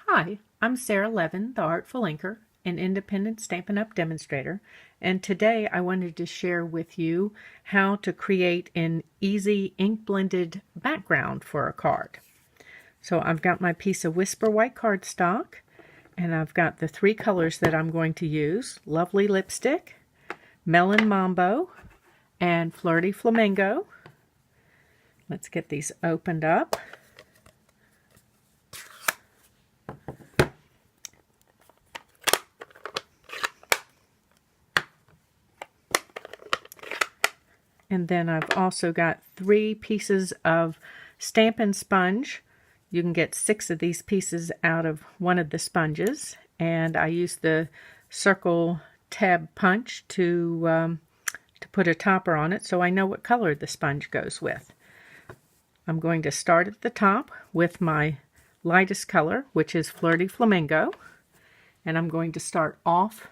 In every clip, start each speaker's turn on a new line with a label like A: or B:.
A: Hi, I'm Sarah Levin, the Artful Inker, an independent Stampin' Up! Demonstrator, and today I wanted to share with you how to create an easy ink-blended background for a card. So I've got my piece of Whisper White cardstock, and I've got the three colors that I'm going to use: Lovely Lipstick, Melon Mambo, and Flirty Flamingo. Let's get these opened up. And then I've also got 3 pieces of Stampin' Sponge. You can get 6 of these pieces out of one of the sponges. And I use the circle tab punch to put a topper on it so I know what color the sponge goes with. I'm going to start at the top with my lightest color, which is Flirty Flamingo. And I'm going to start off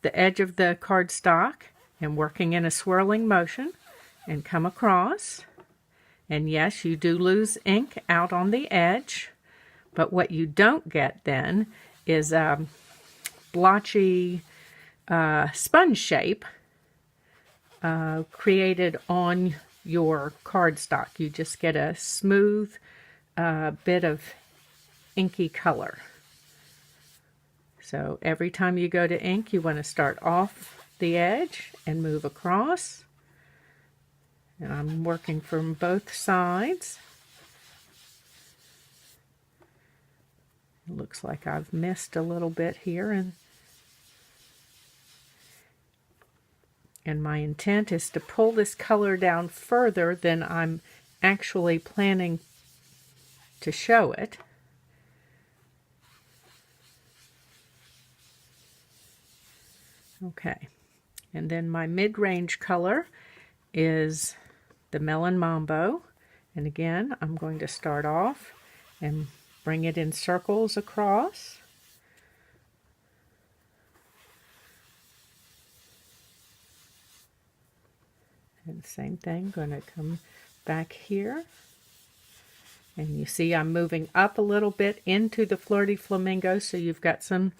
A: the edge of the cardstock and working in a swirling motion and come across. And yes, you do lose ink out on the edge, but what you don't get then is a blotchy sponge shape created on your cardstock. You just get a smooth bit of inky color. So every time you go to ink, you want to start off the edge and move across. And I'm working from both sides. It looks like I've missed a little bit here, and my intent is to pull this color down further than I'm actually planning to show it. Okay. And then my mid-range color is the Melon Mambo. And again, I'm going to start off and bring it in circles across. And same thing, going to come back here. And you see I'm moving up a little bit into the Flirty Flamingo, so you've got some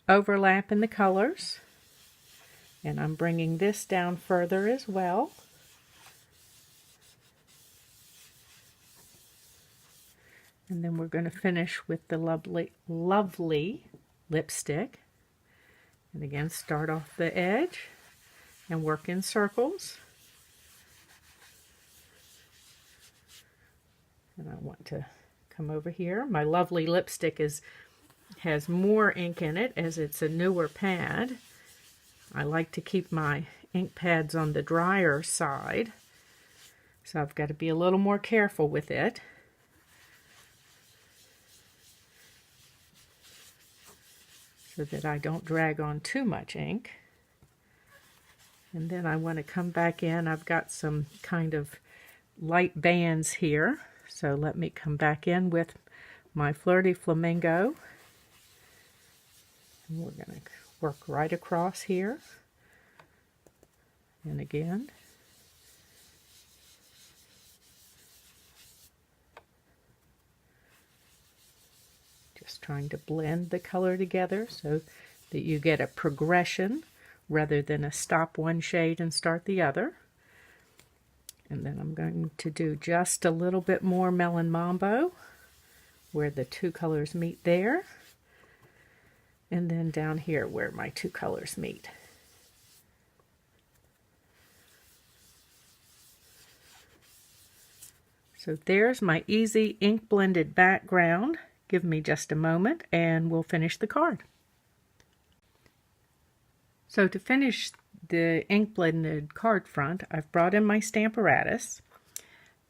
A: overlap in the colors. And I'm bringing this down further as well. And then we're going to finish with the lovely lipstick. And again, start off the edge and work in circles. And I want to come over here. My lovely lipstick has more ink in it as it's a newer pad. I like to keep my ink pads on the drier side, so I've got to be a little more careful with it. So that I don't drag on too much ink. And then I want to come back in. I've got some kind of light bands here, so let me come back in with my Flirty Flamingo. And we're going to work right across here. And again. Just trying to blend the color together so that you get a progression rather than a stop one shade and start the other. And then I'm going to do just a little bit more Melon Mambo where the two colors meet there. And then down here where my two colors meet. So there's my easy ink blended background. Give me just a moment and we'll finish the card. So to finish the ink blended card front, I've brought in my Stamparatus,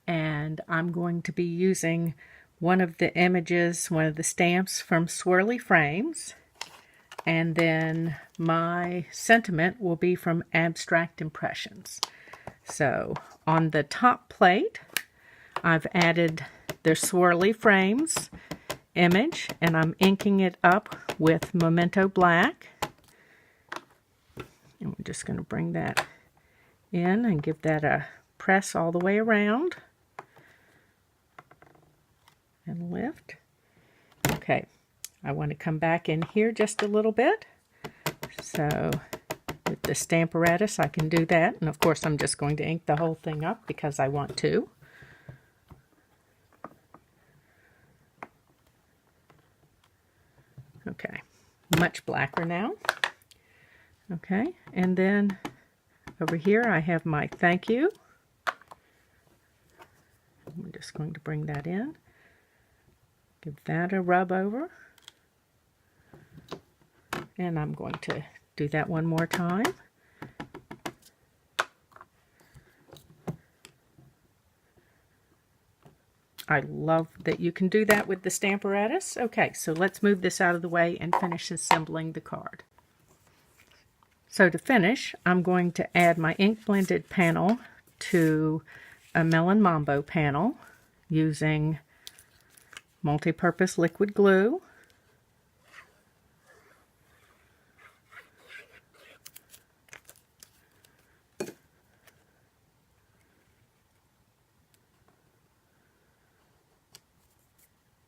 A: and I'm going to be using one of the images, one of the stamps from Swirly Frames. And then my sentiment will be from Abstract Impressions. So on the top plate, I've added the Swirly Frames image, and I'm inking it up with Memento Black. And we're just going to bring that in and give that a press all the way around. And lift. I want to come back in here just a little bit. So with the Stamparatus I can do that, and of course I'm just going to ink the whole thing up because I want to. Okay, much blacker now. Okay, and then over here I have my thank you. I'm just going to bring that in. Give that a rub over. And I'm going to do that one more time. I love that you can do that with the Stamparatus. Okay, so let's move this out of the way and finish assembling the card. So to finish, I'm going to add my ink blended panel to a Melon Mambo panel using multi-purpose liquid glue.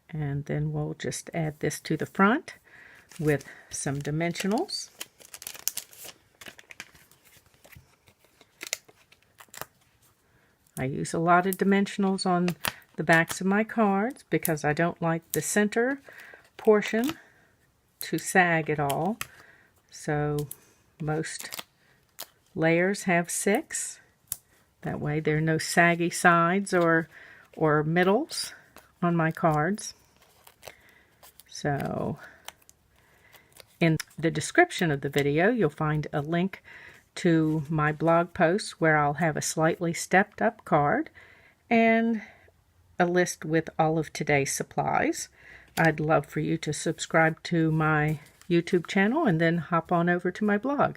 A: And then we'll just add this to the front with some dimensionals. I use a lot of dimensionals on the backs of my cards because I don't like the center portion to sag at all. So most layers have 6. That way there are no saggy sides or middles on my cards. So in the description of the video you'll find a link to my blog post where I'll have a slightly stepped up card and a list with all of today's supplies. I'd love for you to subscribe to my YouTube channel and then hop on over to my blog.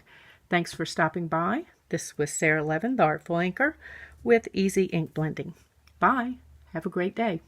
A: Thanks for stopping by. This was Sarah Levin, the Artful Inker, with Easy Ink Blending. Bye. Have a great day.